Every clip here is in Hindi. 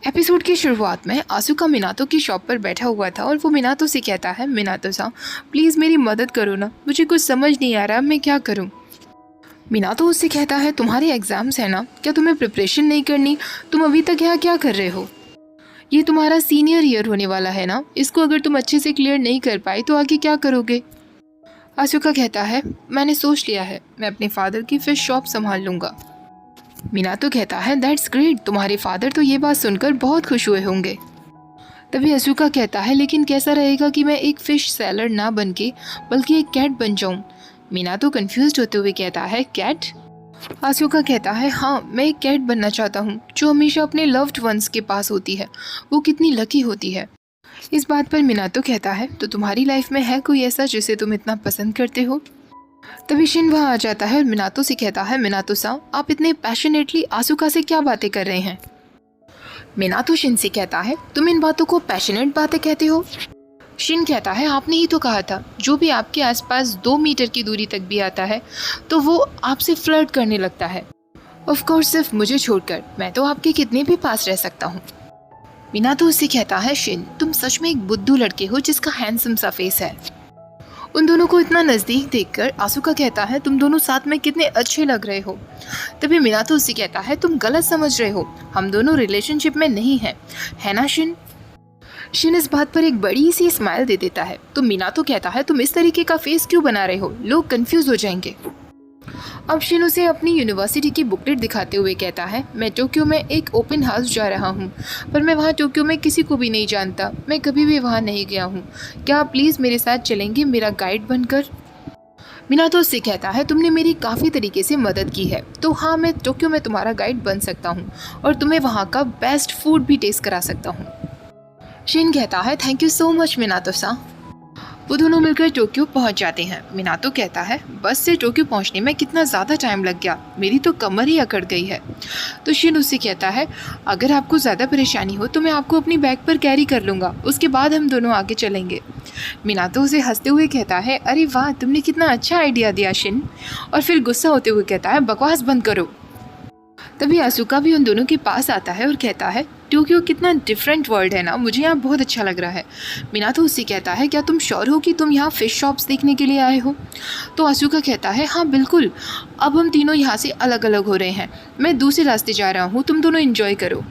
एपिसोड की शुरुआत में आसुका मिनातो की शॉप पर बैठा हुआ था और वो मिनातो से कहता है, मिनातो सा प्लीज़ मेरी मदद करो ना, मुझे कुछ समझ नहीं आ रहा मैं क्या करूं। मिनातो उससे कहता है, तुम्हारे एग्ज़ाम्स हैं ना, क्या तुम्हें प्रिपरेशन नहीं करनी? तुम अभी तक यहाँ क्या कर रहे हो? ये तुम्हारा सीनियर ईयर होने वाला है ना, इसको अगर तुम अच्छे से क्लियर नहीं कर पाए तो आगे क्या करोगे? आसुका कहता है, मैंने सोच लिया है, मैं अपने फादर की फिश शॉप संभाल लूँगा। मिनातो कहता है, दैट्स ग्रेट, तुम्हारे फादर तो ये बात सुनकर बहुत खुश हुए होंगे। तभी आसुका कहता है, लेकिन कैसा रहेगा कि मैं एक फ़िश सेलर ना बन के बल्कि एक कैट बन जाऊं। मिनातो कंफ्यूज्ड होते हुए कहता है, कैट? आसुका कहता है, हाँ मैं एक कैट बनना चाहता हूँ जो हमेशा अपने लव्ड वंस के पास होती है। वो कितनी लकी होती है। इस बात पर मिनातो कहता है, तो तुम्हारी लाइफ में है कोई ऐसा जिसे तुम इतना पसंद करते हो? तभी शिन वहाँ आ जाता है और मिनातो से कहता है, मिनातो सा आप इतने पैशनेटली आसुका से क्या बातें कर रहे हैं? मिनातो शिन से कहता है, तुम इन बातों को पैशनेट बातें कहते हो? शिन कहता है, आपने ही तो कहा था जो भी आपके आसपास 2 मीटर की दूरी तक भी आता है तो वो आपसे फ्लर्ट करने लगता है। ऑफ कोर्स सिर्फ मुझे छोड़कर, मैं तो आपके कितने भी पास रह सकता हूँ। मिनातो उससे कहता है, शिन तुम सच में एक बुद्धू लड़के हो जिसका हैंडसम सा फेस है। उन दोनों को इतना नज़दीक देखकर आसुका कहता है, तुम दोनों साथ में कितने अच्छे लग रहे हो। तभी मिनातो उससे कहता है, तुम गलत समझ रहे हो, हम दोनों रिलेशनशिप में नहीं हैं, है ना शिन? शिन इस बात पर एक बड़ी सी स्माइल दे देता है। तो मिनातो कहता है, तुम इस तरीके का फेस क्यों बना रहे हो, लोग कंफ्यूज हो जाएंगे। अब शिन उसे अपनी यूनिवर्सिटी की बुकलेट दिखाते हुए कहता है, मैं टोक्यो में एक ओपन हाउस जा रहा हूँ, पर मैं वहाँ टोक्यो में किसी को भी नहीं जानता, मैं कभी भी वहाँ नहीं गया हूँ, क्या आप प्लीज़ मेरे साथ चलेंगे मेरा गाइड बनकर? मिनातो उससे कहता है, तुमने मेरी काफ़ी तरीके से मदद की है, तो हाँ मैं टोक्यो में तुम्हारा गाइड बन सकता हूँ और तुम्हें वहाँ का बेस्ट फूड भी टेस्ट करा सकता हूँ। शिन कहता है, thank you so much Minato सा। वो दोनों मिलकर टोक्यो पहुंच जाते हैं। मिनातो कहता है, बस से टोक्यो पहुंचने में कितना ज़्यादा टाइम लग गया, मेरी तो कमर ही अकड़ गई है। तो शिन उससे कहता है, अगर आपको ज़्यादा परेशानी हो तो मैं आपको अपनी बैग पर कैरी कर लूँगा, उसके बाद हम दोनों आगे चलेंगे। मिनातो उसे हंसते हुए कहता है, अरे वाह तुमने कितना अच्छा आइडिया दिया शिन। और फिर गुस्सा होते हुए कहता है, बकवास बंद करो। तभी आसुका भी उन दोनों के पास आता है और कहता है, टोक्यो कितना डिफरेंट वर्ल्ड है ना, मुझे यहाँ बहुत अच्छा लग रहा है। मिनातो उससे कहता है, क्या तुम श्योर हो कि तुम यहाँ फ़िश शॉप्स देखने के लिए आए हो? तो आसुका कहता है, हाँ बिल्कुल, अब हम तीनों यहाँ से अलग अलग हो रहे हैं, मैं दूसरे रास्ते जा रहा हूँ, तुम दोनों एंजॉय करो।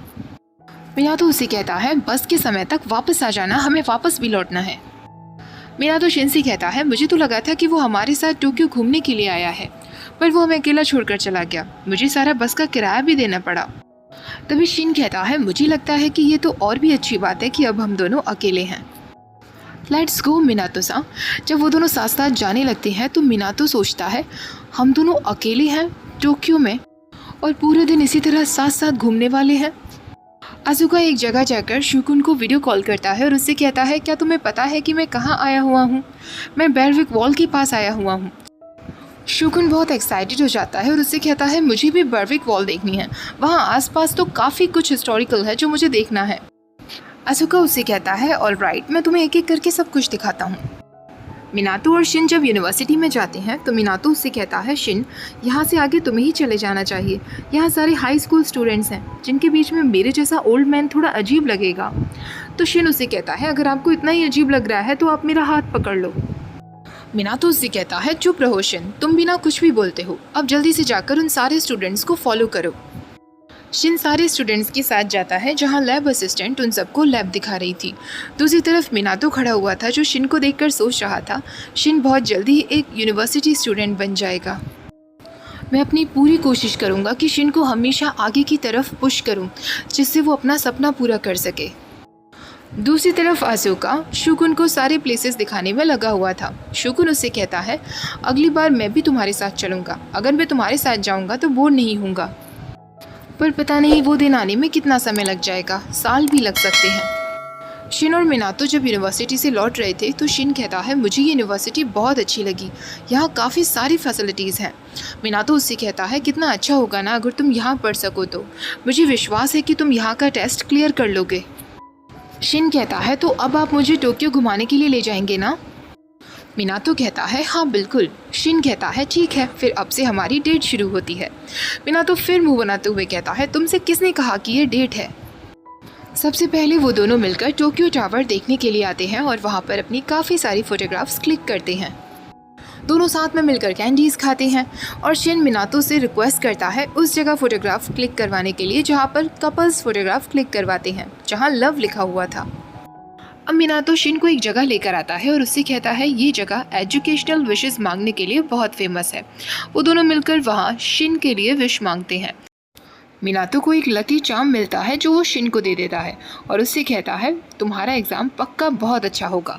मिनातो उससे कहता है, बस के समय तक वापस आ जाना, हमें वापस भी लौटना है। मिनातो शिन से कहता है, मुझे तो लगा था कि वो हमारे साथ टोक्यो घूमने के लिए आया है, पर वो हमें अकेला छोड़कर चला गया, मुझे सारा बस का किराया भी देना पड़ा। तभी शिन कहता है, मुझे लगता है कि ये तो और भी अच्छी बात है कि अब हम दोनों अकेले हैं। लेट्स गो मिनातो सा। जब वो दोनों साथ साथ जाने लगते हैं तो मिनातो सोचता है, हम दोनों अकेले हैं टोक्यो में और पूरे दिन इसी तरह साथ साथ घूमने वाले हैं। आसुका एक जगह जाकर शुकुन को वीडियो कॉल करता है और उससे कहता है, क्या तुम्हें पता है कि मैं कहाँ आया हुआ हूँ? मैं बेरविक वॉल के पास आया हुआ हूँ। शुकुन बहुत एक्साइटेड हो जाता है और उससे कहता है, मुझे भी बेरविक वॉल देखनी है, वहाँ आसपास तो काफ़ी कुछ हिस्टोरिकल है जो मुझे देखना है। आसुका उससे कहता है, ऑलराइट, मैं तुम्हें एक एक करके सब कुछ दिखाता हूँ। मिनातो और शिन जब यूनिवर्सिटी में जाते हैं तो मिनातो उससे कहता है, शिन यहाँ से आगे तुम्हें ही चले जाना चाहिए, यहाँ सारे हाई स्कूल स्टूडेंट्स हैं जिनके बीच में मेरे जैसा ओल्ड मैन थोड़ा अजीब लगेगा। तो शिन उससे कहता है, अगर आपको इतना ही अजीब लग रहा है तो आप मेरा हाथ पकड़ लो। मिनातो उससे कहता है, चुप रहो शिन, तुम बिना कुछ भी बोलते हो, अब जल्दी से जाकर उन सारे स्टूडेंट्स को फॉलो करो। शिन सारे स्टूडेंट्स के साथ जाता है जहां लैब असिस्टेंट उन सबको लैब दिखा रही थी। दूसरी तरफ मिनातो खड़ा हुआ था जो शिन को देखकर सोच रहा था, शिन बहुत जल्दी एक यूनिवर्सिटी स्टूडेंट बन जाएगा। मैं अपनी पूरी कोशिश करूंगा कि शिन को हमेशा आगे की तरफ पुश करूं जिससे वो अपना सपना पूरा कर सके। दूसरी तरफ आसुका शुकुन को सारे प्लेसेस दिखाने में लगा हुआ था। शुकुन उससे कहता है, अगली बार मैं भी तुम्हारे साथ चलूँगा, अगर मैं तुम्हारे साथ जाऊँगा तो बोर नहीं होऊंगा, पर पता नहीं वो दिन आने में कितना समय लग जाएगा, साल भी लग सकते हैं। शिन और मिनातो जब यूनिवर्सिटी से लौट रहे थे तो शिन कहता है, मुझे ये यूनिवर्सिटी बहुत अच्छी लगी, यहाँ काफ़ी सारी फैसिलिटीज़ हैं। मिनातो उससे कहता है, कितना अच्छा होगा ना अगर तुम यहाँ पढ़ सको, तो मुझे विश्वास है कि तुम यहाँ का टेस्ट क्लियर कर लोगे। शिन कहता है, तो अब आप मुझे टोक्यो घुमाने के लिए ले जाएंगे ना? मिनातो कहता है, हाँ बिल्कुल। शिन कहता है, ठीक है, फिर अब से हमारी डेट शुरू होती है। मिनातो फिर मुंह बनाते हुए कहता है, तुमसे किसने कहा कि ये डेट है? सबसे पहले वो दोनों मिलकर टोक्यो टावर देखने के लिए आते हैं और वहाँ पर अपनी काफ़ी सारी फ़ोटोग्राफ्स क्लिक करते हैं। दोनों साथ में मिलकर कैंडीज़ खाते हैं और शिन मिनातो से रिक्वेस्ट करता है उस जगह फ़ोटोग्राफ क्लिक करवाने के लिए जहाँ पर कपल्स फ़ोटोग्राफ क्लिक करवाते हैं, जहाँ लव लिखा हुआ था। अब मिनातो शिन को एक जगह लेकर आता है और उससे कहता है ये जगह एजुकेशनल विशेस मांगने के लिए बहुत फेमस है। वो दोनों मिलकर वहाँ शिन के लिए विश मांगते हैं। मिनातो को एक लकी चार्म मिलता है जो वो शिन को दे देता है और उससे कहता है तुम्हारा एग्ज़ाम पक्का बहुत अच्छा होगा।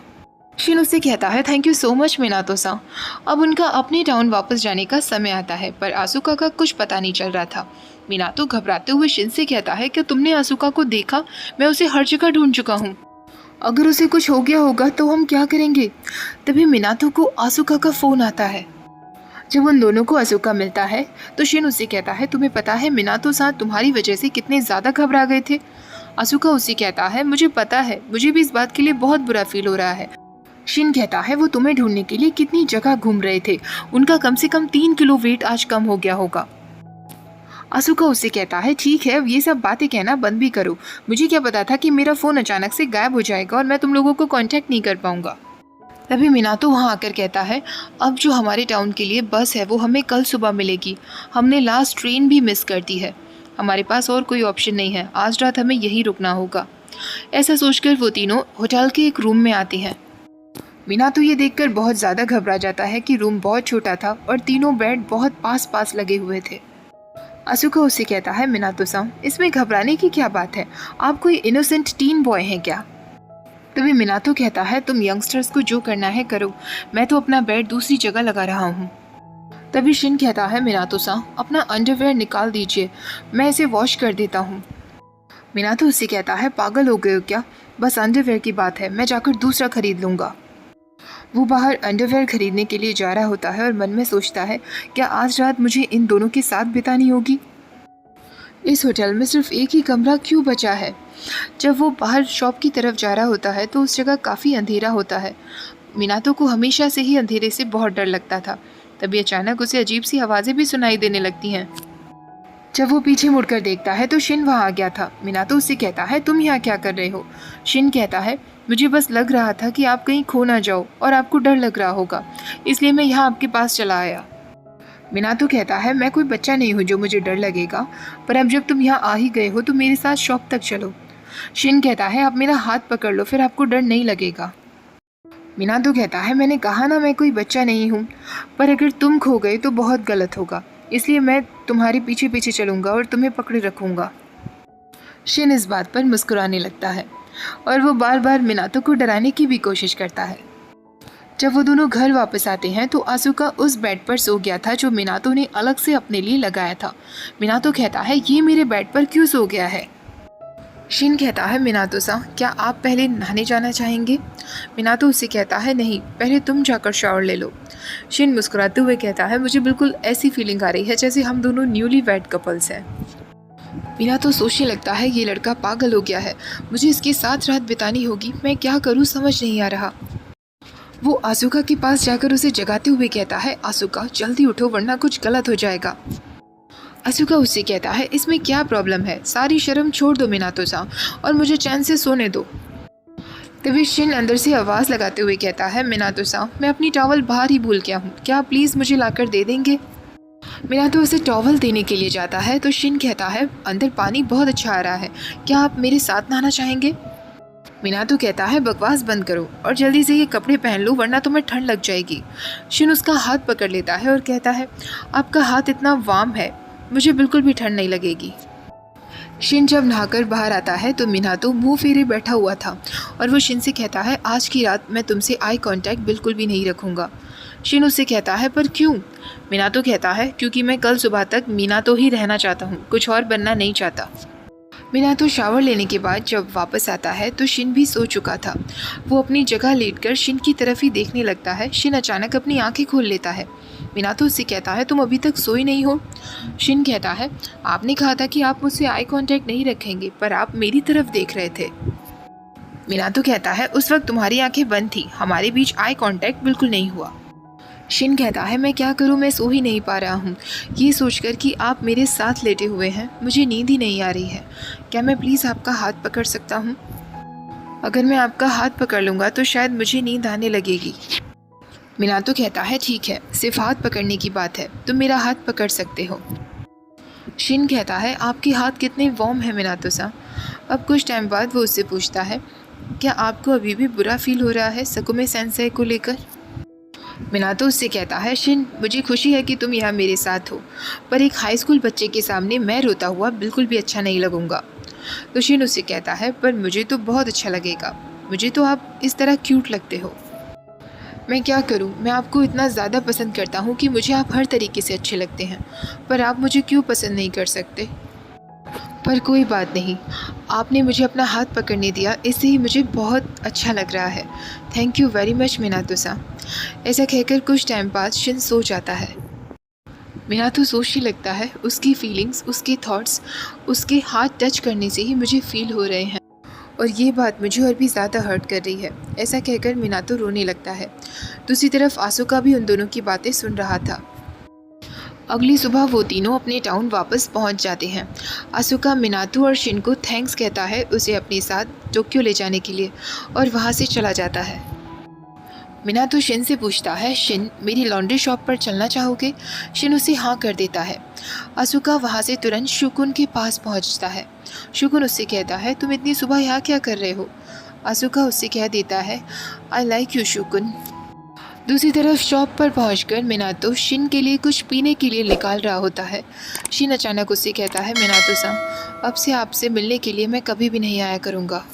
शिन उससे कहता है thank you so much Minato सा। अब उनका अपने टाउन वापस जाने का समय आता है, पर आसुका का कुछ पता नहीं चल रहा था। मिनातो घबराते हुए शिन से कहता है कि तुमने आसुका को देखा? मैं उसे हर जगह ढूंढ चुका हूँ। अगर उसे कुछ हो गया होगा तो हम क्या करेंगे? तभी मिनातो को आसुका का फ़ोन आता है। जब उन दोनों को आसुका मिलता है तो शिन उससे कहता है तुम्हें पता है मिनातो सान तुम्हारी वजह से कितने ज़्यादा घबरा गए थे? आसुका उससे कहता है मुझे पता है, मुझे भी इस बात के लिए बहुत बुरा फील हो रहा है। शिन कहता है वो तुम्हें ढूंढने के लिए कितनी जगह घूम रहे थे, उनका कम से कम 3 किलो वेट आज कम हो गया होगा। आसुका उससे कहता है ठीक है, अब ये सब बातें कहना बंद भी करो। मुझे क्या पता था कि मेरा फ़ोन अचानक से गायब हो जाएगा और मैं तुम लोगों को कांटेक्ट नहीं कर पाऊंगा। तभी मिनातो वहाँ आकर कहता है अब जो हमारे टाउन के लिए बस है वो हमें कल सुबह मिलेगी। हमने लास्ट ट्रेन भी मिस कर दी है, हमारे पास और कोई ऑप्शन नहीं है, आज रात हमें यहीं रुकना होगा। ऐसा सोचकर वो तीनों होटल के एक रूम में आते हैं। मिनातो ये देखकर बहुत ज़्यादा घबरा जाता है कि रूम बहुत छोटा था और तीनों बेड बहुत पास पास लगे हुए थे। आसुका उससे कहता है मिनातो सान इसमें घबराने की क्या बात है, आप कोई इनोसेंट टीन बॉय हैं क्या? तभी मिनातो कहता है तुम यंगस्टर्स को जो करना है करो, मैं तो अपना बेड दूसरी जगह लगा रहा हूँ। तभी शिन कहता है मिनातो सान अपना अंडरवेयर निकाल दीजिए, मैं इसे वॉश कर देता हूँ। मिनातो उससे कहता है पागल हो गए हो क्या, बस अंडरवेयर की बात है, मैं जाकर दूसरा खरीद लूँगा। वो बाहर अंडरवेयर खरीदने के लिए जा रहा होता है और मन में सोचता है क्या आज रात मुझे इन दोनों के साथ बितानी होगी? इस होटल में सिर्फ एक ही कमरा क्यों बचा है? जब वो बाहर शॉप की तरफ जा रहा होता है तो उस जगह काफ़ी अंधेरा होता है। मिनातो को हमेशा से ही अंधेरे से बहुत डर लगता था। तभी अचानक उसे अजीब सी आवाज़ें भी सुनाई देने लगती हैं। जब वो पीछे मुड़कर देखता है तो शिन वहाँ आ गया था। मिनातो उससे कहता है तुम यहाँ क्या कर रहे हो? शिन कहता है मुझे बस लग रहा था कि आप कहीं खो ना जाओ और आपको डर लग रहा होगा, इसलिए मैं यहाँ आपके पास चला आया। मिनातो कहता है मैं कोई बच्चा नहीं हूँ जो मुझे डर लगेगा, पर अब जब तुम यहाँ आ ही गए हो तो मेरे साथ शॉप तक चलो। शिन कहता है आप मेरा हाथ पकड़ लो, फिर आपको डर नहीं लगेगा। मिनातो कहता है मैंने कहा ना मैं कोई बच्चा नहीं हूँ, पर अगर तुम खो गए तो बहुत गलत होगा, इसलिए मैं तुम्हारे पीछे पीछे चलूँगा और तुम्हें पकड़े रखूँगा। शिन इस बात पर मुस्कुराने लगता है और वो बार बार मिनातो को डराने की भी कोशिश करता है। जब वो दोनों घर वापस आते हैं तो आसुका उस बेड पर सो गया था जो मिनातो ने अलग से अपने लिए लगाया था। मिनातो कहता है ये मेरे बेड पर क्यों सो गया है? शिन कहता है मिनातो सान क्या आप पहले नहाने जाना चाहेंगे? मिनातो उससे कहता है नहीं, पहले तुम जाकर शावर ले लो। शिन मुस्कुराते हुए कहता है मुझे बिल्कुल ऐसी फीलिंग आ रही है जैसे हम दोनों न्यूली वेड कपल्स हैं। मिनातो सोचने लगता है ये लड़का पागल हो गया है, मुझे इसके साथ रात बितानी होगी, मैं क्या करूँ समझ नहीं आ रहा। वो आसुका के पास जाकर उसे जगाते हुए कहता है आसुका जल्दी उठो वरना कुछ गलत हो जाएगा। आसुका उससे कहता है इसमें क्या प्रॉब्लम है, सारी शर्म छोड़ दो मिनातो सान और मुझे चैन से सोने दो। तभी शिन अंदर से आवाज़ लगाते हुए कहता है मिनातो सान मैं अपनी टॉवल बाहर ही भूल गया हूँ, क्या आप प्लीज़ मुझे लाकर दे देंगे? मिनातो उसे टॉवल देने के लिए जाता है तो शिन कहता है अंदर पानी बहुत अच्छा आ रहा है, क्या आप मेरे साथ नहाना चाहेंगे? मिनातो कहता है बकवास बंद करो और जल्दी से ये कपड़े पहन लो वरना तुम्हें ठंड लग जाएगी। शिन उसका हाथ पकड़ लेता है और कहता है आपका हाथ इतना वार्म है, मुझे बिल्कुल भी ठंड नहीं लगेगी। शिन जब नहाकर बाहर आता है तो मिनातो मुंह फेरे बैठा हुआ था और वो शिन से कहता है आज की रात मैं तुमसे आई कांटेक्ट बिल्कुल भी नहीं रखूँगा। शिन उससे कहता है पर क्यों? मिनातो कहता है क्योंकि मैं कल सुबह तक मिनातो ही रहना चाहता हूँ, कुछ और बनना नहीं चाहता। मिनातो शावर लेने के बाद जब वापस आता है तो शिन भी सो चुका था। वो अपनी जगह लेटकर शिन की तरफ ही देखने लगता है। शिन अचानक अपनी आंखें खोल लेता है। मिनातो उससे कहता है तुम अभी तक सोई नहीं हो? शिन कहता है आपने कहा था कि आप मुझसे आई कांटेक्ट नहीं रखेंगे, पर आप मेरी तरफ देख रहे थे। मिनातो कहता है उस वक्त तुम्हारी आंखें बंद थी, हमारे बीच आई कांटेक्ट बिल्कुल नहीं हुआ। शिन कहता है मैं क्या करूं, मैं सो ही नहीं पा रहा हूं। ये सोचकर कि आप मेरे साथ लेटे हुए हैं मुझे नींद ही नहीं आ रही है। क्या मैं प्लीज़ आपका हाथ पकड़ सकता हूं? अगर मैं आपका हाथ पकड़ लूँगा तो शायद मुझे नींद आने लगेगी। मिनातो कहता है ठीक है, सिर्फ हाथ पकड़ने की बात है, तुम मेरा हाथ पकड़ सकते हो। शिन कहता है आपके हाथ कितने वार्म हैं मिनातो सा। अब कुछ टाइम बाद वो उससे पूछता है क्या आपको अभी भी बुरा फील हो रहा है सकुमे सेंसेई को लेकर? मिनातो उससे कहता है शिन मुझे खुशी है कि तुम यहाँ मेरे साथ हो, पर एक हाई स्कूल बच्चे के सामने मैं रोता हुआ बिल्कुल भी अच्छा नहीं लगूंगा। तो शिन उससे कहता है पर मुझे तो बहुत अच्छा लगेगा, मुझे तो आप इस तरह क्यूट लगते हो। मैं क्या करूं, मैं आपको इतना ज़्यादा पसंद करता हूं कि मुझे आप हर तरीके से अच्छे लगते हैं, पर आप मुझे क्यों पसंद नहीं कर सकते? पर कोई बात नहीं, आपने मुझे अपना हाथ पकड़ने दिया, इससे ही मुझे बहुत अच्छा लग रहा है। Thank you very much Minato सा। ऐसा कहकर कुछ टाइम बाद शिन सो जाता है। मिनातो सोचने लगता है उसकी फीलिंग्स, उसके थॉट्स, उसके हाथ टच करने से ही मुझे फील हो रहे हैं और ये बात मुझे और भी ज़्यादा हर्ट कर रही है। ऐसा कहकर मिनातो रोने लगता है। दूसरी तरफ आसुका भी उन दोनों की बातें सुन रहा था। अगली सुबह वो तीनों अपने टाउन वापस पहुंच जाते हैं। आसुका मिनातो और शिन को थैंक्स कहता है उसे अपने साथ टोक्यो ले जाने के लिए और वहां से चला जाता है। मिनातो शिन से पूछता है शिन मेरी लॉन्ड्री शॉप पर चलना चाहोगे? शिन उसे हाँ कर देता है। आसुका वहाँ से तुरंत शुकुन के पास पहुँचता है। शुकुन उससे कहता है तुम इतनी सुबह यहाँ क्या कर रहे हो? आसुका उससे कह देता है आई लाइक यू शुकुन। दूसरी तरफ शॉप पर पहुंचकर मिनातो शिन के लिए कुछ पीने के लिए निकाल रहा होता है। शिन अचानक उससे कहता है मिनातो सा अब से आपसे मिलने के लिए मैं कभी भी नहीं आया करूँगा।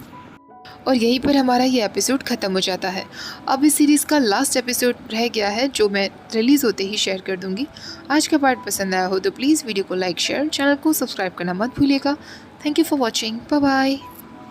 और यहीं पर हमारा ये एपिसोड ख़त्म हो जाता है। अब इस सीरीज़ का लास्ट एपिसोड रह गया है जो मैं रिलीज़ होते ही शेयर कर दूँगी। आज का पार्ट पसंद आया हो तो प्लीज़ वीडियो को लाइक शेयर, चैनल को सब्सक्राइब करना मत भूलिएगा। Thank you for watching, bye bye.